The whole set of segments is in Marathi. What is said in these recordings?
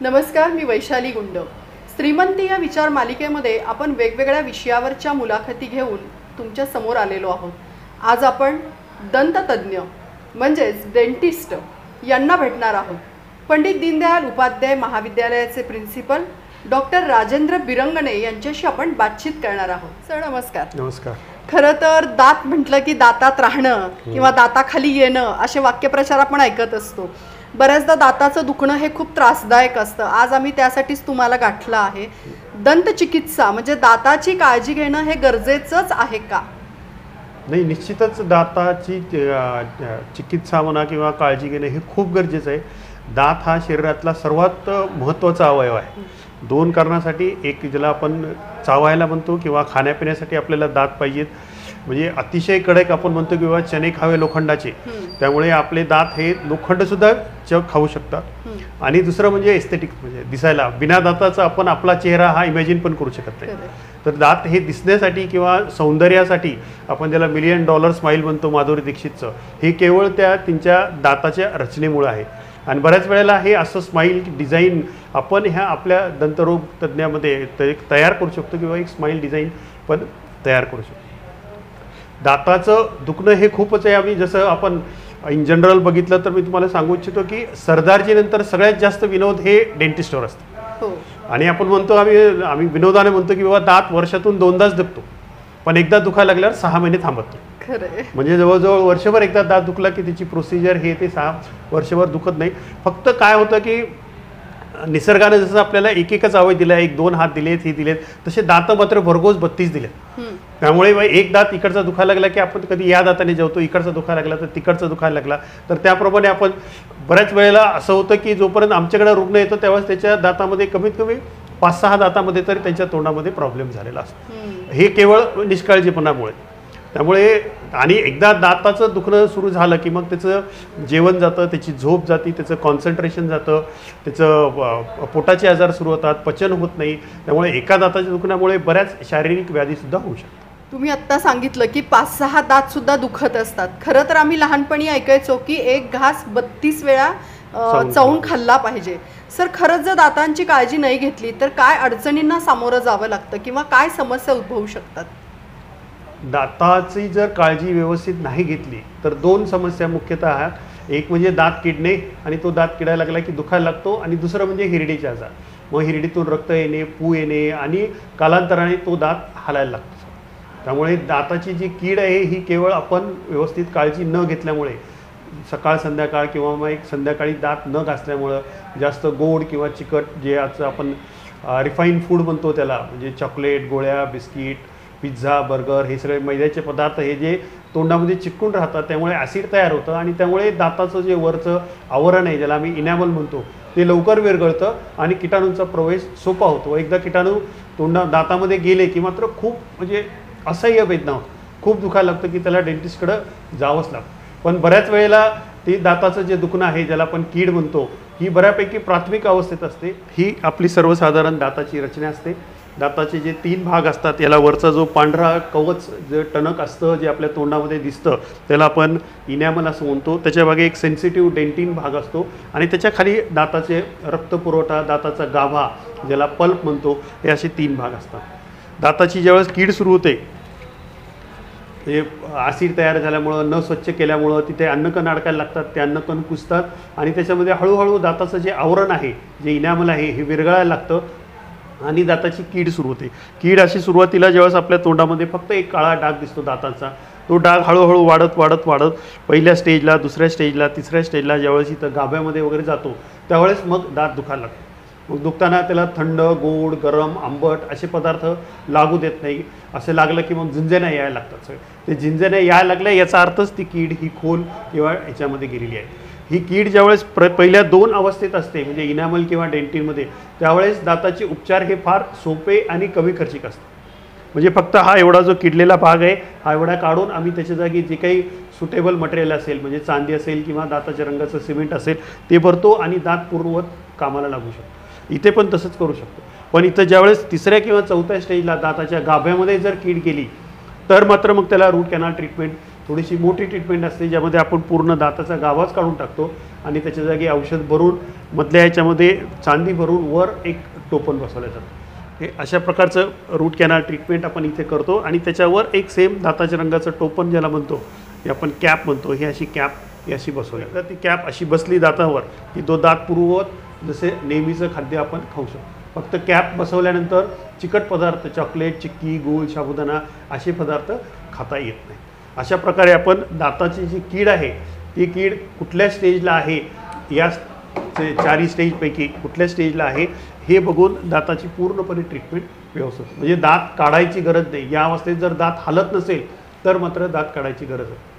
नमस्कार, मी वैशाली गुंड. श्रीमंती या विचार मालिकेमध्ये आपण वेगवेगळ्या विषयावरच्या मुलाखती घेऊन तुमच्या समोर आलेलो आहोत. आज आपण दंततज्ञ म्हणजेच डेंटिस्ट यांना भेटणार आहोत. पंडित दीनदयाल उपाध्याय महाविद्यालयाचे प्रिन्सिपल डॉक्टर राजेंद्र बिरंगणे यांच्याशी आपण बातचीत करणार आहोत. सर नमस्कार. नमस्कार. खरं तर दात म्हटलं की दातात राहणं किंवा दाताखाली येणं असे वाक्यप्रचार आपण ऐकत असतो. बऱ्याचदा दाताचं दुखणं हे खूप त्रासदायक असतं. आज आम्ही त्यासाठीच तुम्हाला गाठलं आहे. दंतचिकित्सा म्हणजे दाताची काळजी घेणं हे गरजेचंच आहे का? नाही, निश्चितच दाताची चिकित्सा म्हणा किंवा काळजी घेणं हे खूप गरजेचं आहे. दात हा शरीरातला सर्वात महत्त्वाचा अवयव आहे. दोन कारणासाठी, एक ज्याला आपण चावायला म्हणतो किंवा खाण्यापिण्यासाठी आपल्याला दात पाहिजेत. म्हणजे अतिशय कडक आपण म्हणतो किंवा चणे खावे लोखंडाचे, त्यामुळे आपले दात हे लोखंडसुद्धा खाऊ शकतात. आणि दुसरं म्हणजे एस्थेटिक, म्हणजे दिसायला बिना दाताचा आपण आपला चेहरा हा इमॅजिन पण करू शकत नाही. तर दात हे दिसण्यासाठी किंवा सौंदर्यासाठी आपण ज्याला $1,000,000 स्माईल म्हणतो माधुरी दीक्षितचं, हे केवळ त्यांच्या दाताच्या रचनेमुळे आहे. आणि बऱ्याच वेळेला हे असं स्माईल डिझाईन आपण ह्या आपल्या दंतरोग तज्ज्ञामध्ये तयार करू शकतो किंवा एक स्माईल डिझाईन पण तयार करू शकतो. दाताचं दुखणं हे खूपच आहे. आम्ही जसं आपण इन जनरल बघितलं तर मी तुम्हाला सांगू इच्छितो की सरदारजीनंतर सगळ्यात जास्त विनोद हे डेंटिस्टवर असतं. आणि आपण म्हणतो आम्ही विनोदाने म्हणतो की बाबा दात वर्षातून 2दाच दुखतो, पण एकदा दुखायला लागल्यावर 6 महिने थांबत नाही. म्हणजे जवळजवळ वर्षभर एकदा दात दुखला की त्याची प्रोसिजर हे ते 6 वर्षभर दुखत नाही. फक्त काय होतं की निसर्गाने जसं आपल्याला एकच आवय दिला, 1-2 हात दिलेत, हे दिलेत, तसे दात मात्र भरघोस 32 दिलेत. त्यामुळे एक दात इकडचा दुखायला लागला की आपण कधी या दाताने जेवतो, इकडचा दुखायला लागला तर तिकडचा दुखायला लागला. तर त्याप्रमाणे आपण बऱ्याच वेळेला असं होतं की जोपर्यंत आमच्याकडे रुग्ण येतो तेव्हाच त्याच्या दातामध्ये कमीत कमी 5-6 दातामध्ये तरी त्यांच्या तोंडामध्ये प्रॉब्लेम झालेला असतो. हे केवळ निष्काळजीपणामुळे. त्यामुळे आणि एकदा दाताचं दुखणं सुरू झालं की मग त्याचं जेवण जातं, त्याची झोप जाती, त्याचं कॉन्सन्ट्रेशन जातं, त्याचं पोटाचे आजार सुरू होतात, पचन होत नाही. त्यामुळे एका दाताच्या दुखण्यामुळे बऱ्याच शारीरिक व्याधीसुद्धा होऊ शकतात. तुम्ही आत्ता सांगितलं की 5-6 दातसुद्धा दुखत असतात. खरं तर आम्ही लहानपणी ऐकायचो की एक घास 32 वेळा चावून खाल्ला पाहिजे. सर, खरंच जर दातांची काळजी नाही घेतली तर काय अडचणींना सामोरं जावं लागतं किंवा काय समस्या उद्भवू शकतात? दाताची जर काळजी व्यवस्थित नाही घेतली तर 2 समस्या मुख्यतः आहेत. एक म्हणजे दात किडणे, आणि तो दात किडायला लागला की दुखायला लागतो. आणि दुसरं म्हणजे हिरडीचे आजार. मग हिरडीतून रक्त येणे, पू येणे आणि कालांतराने तो दात हालायला लागतो. त्यामुळे दाताची जी कीड आहे ही केवळ आपण व्यवस्थित काळजी न घेतल्यामुळे, सकाळ संध्याकाळ किंवा मग एक संध्याकाळी दात न घासल्यामुळं, जास्त गोड किंवा चिकट जे आजचं आपण रिफाईन फूड म्हणतो त्याला, म्हणजे चॉकलेट, गोळ्या, बिस्किट, पिझ्झा, बर्गर, हे सगळे मैद्याचे पदार्थ हे जे तोंडामध्ये चिकटून राहतात त्यामुळे ॲसिड तयार होतं. आणि त्यामुळे दाताचं जे वरचं आवरण आहे ज्याला आम्ही इनॅमल म्हणतो ते लवकर विरघळतं आणि किटाणूंचा प्रवेश सोपा होतो. एकदा किटाणू दातामध्ये गेले की मात्र खूप म्हणजे असह्य वेदना होतं, खूप दुखायला लागतं की त्याला डेंटिस्टकडं जावंच लागतं. पण बऱ्याच वेळेला ते दाताचं जे दुखणं आहे ज्याला आपण कीड म्हणतो ही बऱ्यापैकी प्राथमिक अवस्थेत असते. ही आपली सर्वसाधारण दाताची रचना असते. दाताचे जे 3 भाग असतात, याला वरचा जो पांढरा कवच जे टणक असतं जे आपल्या तोंडामध्ये दिसतं त्याला आपण इनॅमल असं म्हणतो. त्याच्या मागे एक सेन्सिटिव्ह डेंटिन भाग असतो आणि त्याच्या खाली दाताचे रक्तपुरवठा, दाताचा गाभा ज्याला पल्प म्हणतो, हे असे 3 भाग असतात. दाताची ज्यावेळेस कीड सुरू होते, हे ॲसिड तयार झाल्यामुळं, न स्वच्छ केल्यामुळं तिथे अन्नकण अडकायला लागतात, ते अन्नकण कुजतात आणि त्याच्यामध्ये हळूहळू दाताचं जे आवरण आहे, जे इनॅमल आहे, हे विरघळायला लागतं आणि दाताची कीड सुरू होते. कीड अशी सुरुवातीला ज्यावेळेस आपल्या तोंडामध्ये फक्त एक काळा डाग दिसतो दाताचा, तो डाग हळूहळू वाढत वाढत वाढत पहिल्या स्टेजला, दुसऱ्या स्टेजला, तिसऱ्या स्टेजला ज्यावेळेस इथं गाभ्यामध्ये वगैरे जातो त्यावेळेस मग दात दुखायला लागतो. मग दुखताना त्याला थंड, गोड, गरम, आंबट असे पदार्थ लागू देत नाही. असं लागलं की मग झिंजण्या यायला लागतात. सगळे ते झिंजण्या यायला लागल्या याचा अर्थच ती कीड ही खोल किंवा याच्यामध्ये गेलेली आहे. ही कीड ज्यावेळेस पहिल्या 2 अवस्थेत असते म्हणजे इनॅमल किंवा डेंटिनमध्ये, त्यावेळेस दाताचे उपचार हे फार सोपे आणि कमी खर्चिक असतात. म्हणजे फक्त हा एवढा जो किडलेला भाग आहे हा एवढा काढून आम्ही त्याच्या जागी जे काही सुटेबल मटेरियल असेल, म्हणजे चांदी असेल किंवा दाताच्या रंगाचं सिमेंट असेल ते भरतो आणि दात पूर्ववत कामाला लागू शकतो. इथे पण तसंच करू शकतो. पण इथं ज्यावेळेस 3ऱ्या किंवा 4थ्या स्टेजला दाताच्या गाभ्यामध्ये जर कीड गेली तर मात्र मग त्याला रूट कॅनल ट्रीटमेंट थोडीशी मोठी ट्रीटमेंट असते ज्यामध्ये आपण पूर्ण दाताचा गावाच काढून टाकतो आणि त्याच्या जागी औषध भरून मधल्या ह्याच्यामध्ये चांदी भरून वर एक टोपण बसवलं जातं. हे अशा प्रकारचं रूट कॅनल ट्रीटमेंट आपण इथे करतो आणि त्याच्यावर एक सेम दाताच्या रंगाचं टोपण ज्याला म्हणतो हे आपण कॅप म्हणतो, ही अशी कॅप ही अशी बसवली. तर ती कॅप अशी बसली दातावर की तो दात पूर्ववत जसे नेहमीचं खाद्य आपण खाऊ शकतो. फक्त कॅप बसवल्यानंतर चिकट पदार्थ, चॉकलेट, चिक्की, गूळ, साबुदाणा असे पदार्थ खाता येत नाही. अशा प्रकारे आपण दाताची जी कीड आहे ती कीड कुठल्या स्टेजला आहे, या चारही स्टेजपैकी कुठल्या स्टेजला आहे हे बघून दाताची पूर्णपणे ट्रीटमेंट व्यवस्थित, म्हणजे दात काढायची गरज नाही. या अवस्थेत जर दात हालत नसेल तर मात्र दात काढायची गरज आहे.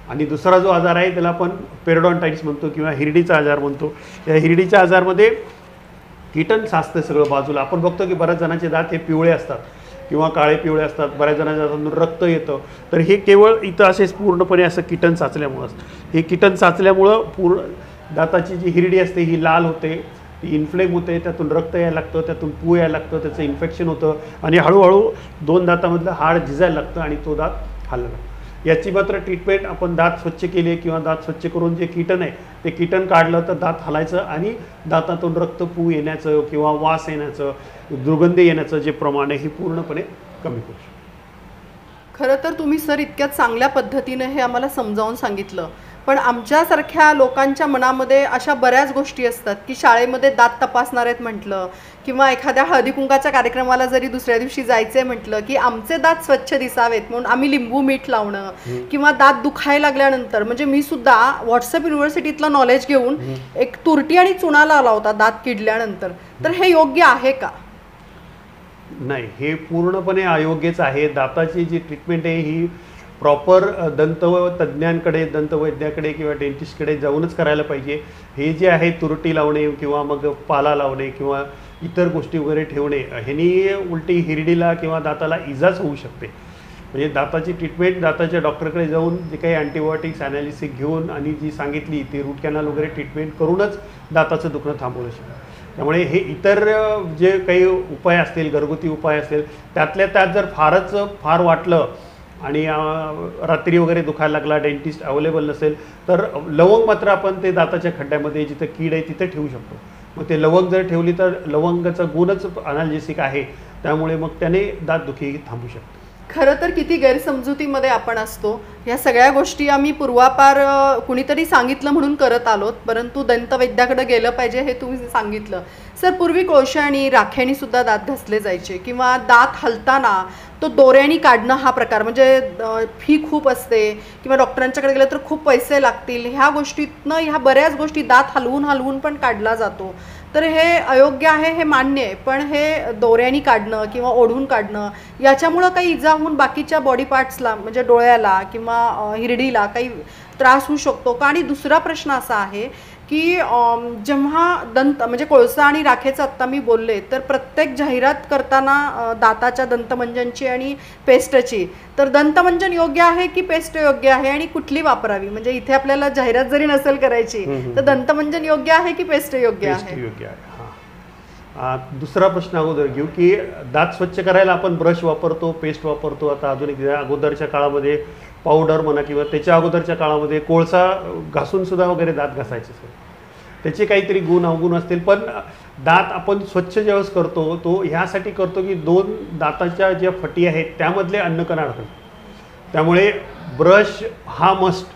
आणि दुसरा जो आजार आहे त्याला आपण पेरोडॉन्टाइटिस म्हणतो किंवा हिरडीचा आजार म्हणतो. या हिरडीच्या आजारमध्ये कीटन साचतं सगळं बाजूला. आपण बघतो की बऱ्याच जणांचे दात हे पिवळे असतात किंवा काळे पिवळे असतात, बऱ्याच जणांच्या दातातून रक्त येतं. तर हे केवळ इथं असेच पूर्णपणे असं कीटन साचल्यामुळं असतं. हे कीटन साचल्यामुळं पूर्ण दाताची जी हिरडी असते ही लाल होते, ती इन्फ्लेम होते, त्यातून रक्त यायला लागतं, त्यातून पू यायला लागतं, त्याचं इन्फेक्शन होतं आणि हळूहळू दोन दातामधलं हाड झिजायला लागतं आणि तो दात हलला लागतो. याची मात्र ट्रीटमेंट आपण दात स्वच्छ केले किंवा दात स्वच्छ करून जे कीटन आहे ते कीटन काढलं तर दात हलायचं आणि दातातून रक्त पू येण्याचं किंवा वास येण्याचं, दुर्गंधी येण्याचं जे प्रमाण आहे हे पूर्णपणे कमी करू शकतो. खरं तर तुम्ही सर इतक्या चांगल्या पद्धतीने हे आम्हाला समजावून सांगितलं, पण आमच्यासारख्या लोकांच्या मनामध्ये अशा बऱ्याच गोष्टी असतात की शाळेमध्ये दात तपासणार आहेत म्हटलं किंवा एखाद्या हळदी कुंकाच्या कार्यक्रमाला जरी दुसऱ्या दिवशी जायचंय म्हटलं की आमचे दात स्वच्छ दिसावेत म्हणून आम्ही लिंबू मीठ लावणं किंवा दात दुखायला लागल्यानंतर, म्हणजे मी सुद्धा व्हॉट्सअप युनिव्हर्सिटीतलं नॉलेज घेऊन एक तुरटी आणि चुना लावला होता दात किडल्यानंतर. तर हे योग्य आहे का? नाही, हे पूर्णपणे अयोग्यच आहे. दाताची जी ट्रीटमेंट आहे ही प्रॉपर दंततज्ञांकडे, दंतवैद्याकडे किंवा डेंटिस्टकडे जाऊनच करायला पाहिजे. हे जे आहे तुरटी लावणे किंवा मग पाला लावणे किंवा इतर गोष्टी वगैरे ठेवणे ह्यानी उलटी हिरडीला किंवा दाताला इजाच होऊ शकते. म्हणजे दाताची ट्रीटमेंट दाताच्या डॉक्टरकडे जाऊन जे काही अँटीबायोटिक्स ॲनालिसिस घेऊन आणि जी सांगितली ती रूट कॅनल वगैरे ट्रीटमेंट करूनच दाताचं दुखणं थांबवलं शकतं. त्यामुळे हे इतर जे काही उपाय असतील, घरगुती उपाय असतील, त्यातल्या त्यात जर फार वाटलं आणि रात्री वगैरे दुखायला लागला, डेंटिस्ट अवेलेबल नसेल तर लवंग मात्र आपण ते दाताच्या खड्ड्यामध्ये जिथं कीड आहे तिथे ठेवू शकतो. मग ते लवंग जर ठेवली तर लवंगाचा गुणच अनाल्जेसिक आहे, त्यामुळे मग त्याने दातदुखी थांबू शकते. खरं तर किती गैरसमजुतीमध्ये आपण असतो. ह्या सगळ्या गोष्टी आम्ही पूर्वापार कुणीतरी सांगितलं म्हणून करत आलोत, परंतु दंतवैद्याकडे गेलं पाहिजे हे तुम्ही सांगितलं. सर, पूर्वी कोळशाने राख्याने सुद्धा दात घासले जायचे किंवा दात हलताना तो दोऱ्याने काढणं हा प्रकार, म्हणजे फी खूप असते किंवा डॉक्टरांच्याकडे गेलं तर खूप पैसे लागतील, ह्या गोष्टीतनं ह्या बऱ्याच गोष्टी दात हलवून पण काढला जातो. तर हे अयोग्य आहे हे मान्य आहे, पण हे दोऱ्याने काढणं किंवा ओढून काढणं याच्यामुळं काही इजा होऊन बाकीच्या बॉडी पार्ट्सला म्हणजे डोळ्याला किंवा हिरडीला काही त्रास होऊ शकतो का? आणि दुसरा प्रश्न असा आहे की जेव्हा म्हणजे कोळसा आणि राखेचं आत्ता मी बोलले, तर प्रत्येक जाहिरात करताना दाताच्या दंतमंजनची आणि पेस्टची, तर दंतमंजन योग्य आहे की पेस्ट योग्य आहे आणि कुठली वापरावी? म्हणजे इथे आपल्याला जाहिरात जरी नसेल करायची तर दंतमंजन योग्य आहे की पेस्ट योग्य आहे? योग्य आहे. दुसरा प्रश्न अगोदर घेऊ की दात स्वच्छ करायला आपण ब्रश वापरतो, पेस्ट वापरतो. आता आधुनिक अगोदरच्या काळामध्ये पावडर म्हणा किंवा त्याच्या अगोदरच्या काळामध्ये कोळसा घासून सुद्धा वगैरे दात घासायचे. त्याचे काहीतरी गुण अवगुण असतील, पण दात आपण स्वच्छ ज्यावेळेस करतो तो ह्यासाठी करतो की दोन दाताच्या ज्या फटी आहेत त्यामधले अन्नकण अडकतात. त्यामुळे ब्रश हा मस्ट.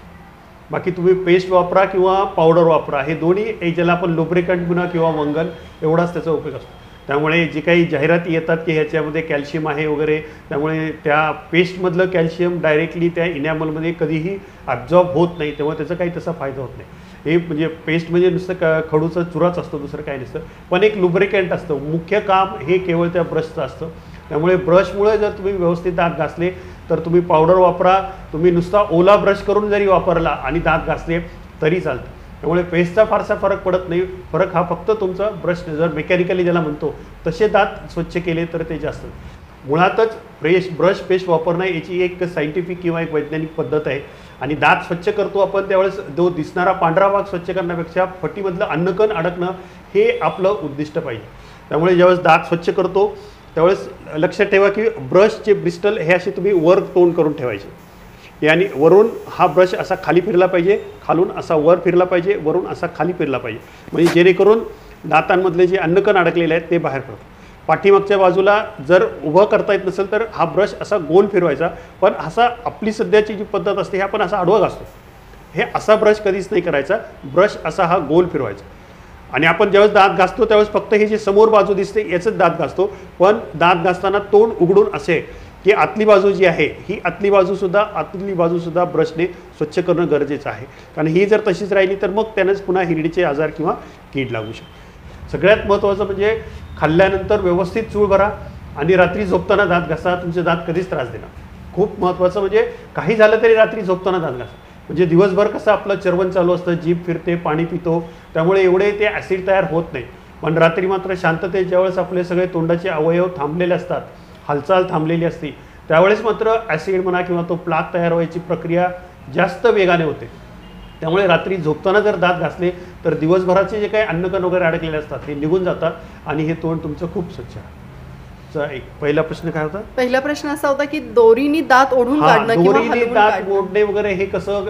बाकी तुम्ही पेस्ट वापरा किंवा पावडर वापरा, हे दोन्ही ज्याला आपण लुब्रिकंट म्हणा किंवा वंगण एवढाच त्याचा उपयोग असतो. त्यामुळे जी काही जाहिराती येतात की ह्याच्यामध्ये कॅल्शियम आहे वगैरे, त्यामुळे त्या पेस्टमधलं कॅल्शियम डायरेक्टली त्या इनॅमलमध्ये कधीही ॲब्झॉर्ब होत नाही, तेव्हा त्याचा काही तसा फायदा होत नाही. हे म्हणजे पेस्ट म्हणजे नुसतं खडूचा चुराच असतो, दुसरं काही नसतं, पण एक लुब्रिकंट असतं. मुख्य काम हे केवळ त्या ब्रशचं असतं. त्यामुळे ब्रशमुळे जर तुम्ही व्यवस्थित दात घासले तर तुम्ही पावडर वापरा, तुम्ही नुसता ओला ब्रश करून जरी वापरला आणि दात घासले तरी चालतं. त्यामुळे पेस्टचा फारसा फरक पडत नाही. फरक हा फक्त तुमचा ब्रश, जर मेकॅनिकली ज्याला म्हणतो तसे दात स्वच्छ केले तर ते जास्त. मुळातच ब्रश पेस्ट वापरणं याची एक सायंटिफिक किंवा एक वैज्ञानिक पद्धत आहे. आणि दात स्वच्छ करतो आपण त्यावेळेस जो दिसणारा पांढरा भाग स्वच्छ करण्यापेक्षा फटीमधलं अन्नकण अडकणं हे आपलं उद्दिष्ट पाहिजे. त्यामुळे ज्यावेळेस दात स्वच्छ करतो त्यावेळेस लक्षात ठेवा की ब्रशचे ब्रिस्टल हे असे तुम्ही वर तोंड करून ठेवायचे. याने वरून हा ब्रश असा खाली फिरला पाहिजे, खालून असा वर फिरला पाहिजे, वरून असा खाली फिरला पाहिजे, म्हणजे जेणेकरून दातांमधले जे अन्नकण अडकलेले आहेत ते बाहेर पडतात. पाठीमागच्या बाजूला जर उभं करता येत नसेल तर हा ब्रश असा गोल फिरवायचा, पण असा आपली सध्याची जी पद्धत असते हे आपण असा आडवा घासतो, हे असा ब्रश कधीच नाही करायचा. ब्रश असा हा गोल फिरवायचा. आणि आपण ज्यावेळेस दात घासतो त्यावेळेस फक्त हे जे समोर बाजू दिसते याचंच दात घासतो, पण दात घासताना तोंड उघडून असे की आतली बाजू जी आहे ही आतली बाजूसुद्धा ब्रशने स्वच्छ करणं गरजेचं आहे. कारण ही जर तशीच राहिली तर मग त्यानंच पुन्हा हिरडीचे आजार किंवा कीड लागू शकते. सगळ्यात महत्त्वाचं म्हणजे खाल्ल्यानंतर व्यवस्थित चूळ भरा आणि रात्री झोपताना दात घासा. तुमचे दात कधीच त्रास देणार. खूप महत्त्वाचं म्हणजे काही झालं तरी रात्री झोपताना दात घासा. म्हणजे दिवसभर कसं आपलं चर्वण चालू असतं, जीभ फिरते, पाणी पितो, त्यामुळे एवढे ते ॲसिड तयार होत नाही. पण रात्री मात्र शांततेत ज्यावेळेस आपले सगळे तोंडाचे अवयव थांबलेले असतात, हालचाल थांबलेली असते, त्यावेळेस मात्र ॲसिड म्हणा किंवा तो प्लाक तयार व्हायची प्रक्रिया जास्त वेगाने होते. त्यामुळे रात्री झोपताना जर दात घासले तर दिवसभराचे जे काही अन्नकण वगैरे अडकलेले असतात ते निघून जातात आणि हे तोंड तुमचं खूप स्वच्छ आहे. एक पहिला प्रश्न काय होता? पहिला प्रश्न असा होता की दोरीनी दात ओढून काढणं किंवा दोरीने हलवून दात काढणं. मोडणे वगैरे हे कसं,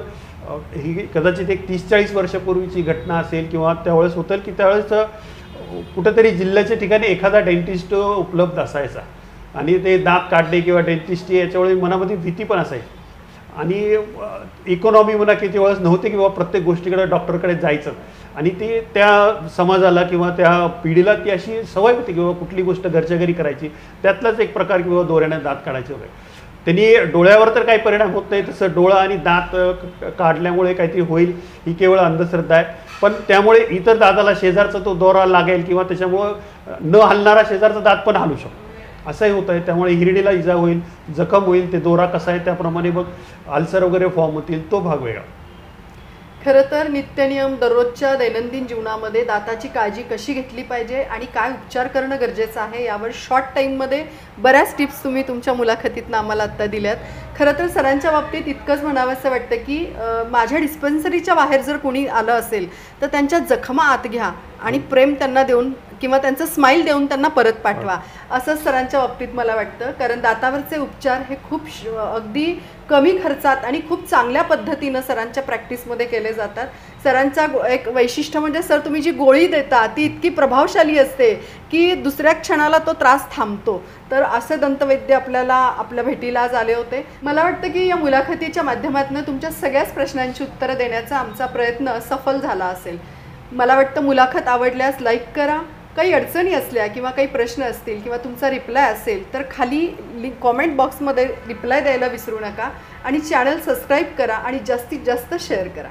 ही कदाचित एक 30-40 वर्षापूर्वीची घटना असेल किंवा त्यावेळेस होतं की त्यावेळेस कुठेतरी जिल्ह्याच्या ठिकाणी एखादा डेंटिस्ट उपलब्ध असायचा आणि ते दात काढणे किंवा डेंटिस्टची याच्यामुळे मनामध्ये भीती पण असायची. आणि इकॉनॉमी म्हणा की त्यावेळेस नव्हते किंवा प्रत्येक गोष्टीकडे डॉक्टरकडे जायचं, आणि ते त्या समाजाला किंवा त्या पिढीला ती अशी सवय होती किंवा कुठली गोष्ट घरच्या घरी करायची, त्यातलाच एक प्रकार किंवा दोऱ्याने दात काढायचे वगैरे. त्यांनी डोळ्यावर तर काही परिणाम होत नाही, तसं डोळा आणि दात काढल्यामुळे काहीतरी होईल ही केवळ अंधश्रद्धा आहे. पण त्यामुळे इतर दाताला शेजारचा तो दोरा लागेल किंवा त्याच्यामुळं न हलणारा शेजारचा दात पण हलू शकतो, असंही होतं आहे. त्यामुळे हिरडीला इजा होईल, जखम होईल. ते दोरा कसा आहे त्याप्रमाणे मग अल्सर वगैरे फॉर्म होतील, तो भाग वेगळा. खरं तर नित्यनियम दररोजच्या दैनंदिन जीवनामध्ये दाताची काळजी कशी घेतली पाहिजे आणि काय उपचार करणं गरजेचं आहे यावर शॉर्ट टाईममध्ये बऱ्याच टिप्स तुम्ही तुमच्या मुलाखतीतनं आम्हाला आत्ता दिल्यात. खरं तर सरांच्या बाबतीत इतकंच म्हणावंसं वाटतं की माझ्या डिस्पेन्सरीच्या बाहेर जर कोणी आलं असेल तर त्यांच्या जखमा आत घ्या आणि प्रेम त्यांना देऊन किंवा त्यांचं स्माईल देऊन त्यांना परत पाठवा, असं सरांच्या बाबतीत मला वाटतं. कारण दातावरचे उपचार हे खूप अगदी कमी खर्चात आणि खूप चांगल्या पद्धतीनं सरांच्या प्रॅक्टिसमध्ये केले जातात. सरांचा एक वैशिष्ट्य म्हणजे सर तुम्ही जी गोळी देता ती इतकी प्रभावशाली असते की दुसऱ्या क्षणाला तो त्रास थांबतो. तर असे दंतवैद्य आपल्या भेटीला आज आले होते. मला वाटतं की या मुलाखतीच्या माध्यमातून तुमच्या सगळ्याच प्रश्नांची उत्तरं देण्याचा आमचा प्रयत्न सफल झाला असेल. मला वाटतं मुलाखत आवडल्यास लाईक करा. काही अडचणी असल्या किंवा काही प्रश्न असतील किंवा तुमचा रिप्लाय असेल तर खाली कॉमेंट बॉक्समध्ये रिप्लाय द्यायला विसरू नका आणि चॅनल सबस्क्राईब करा आणि जास्तीत जास्त शेअर करा.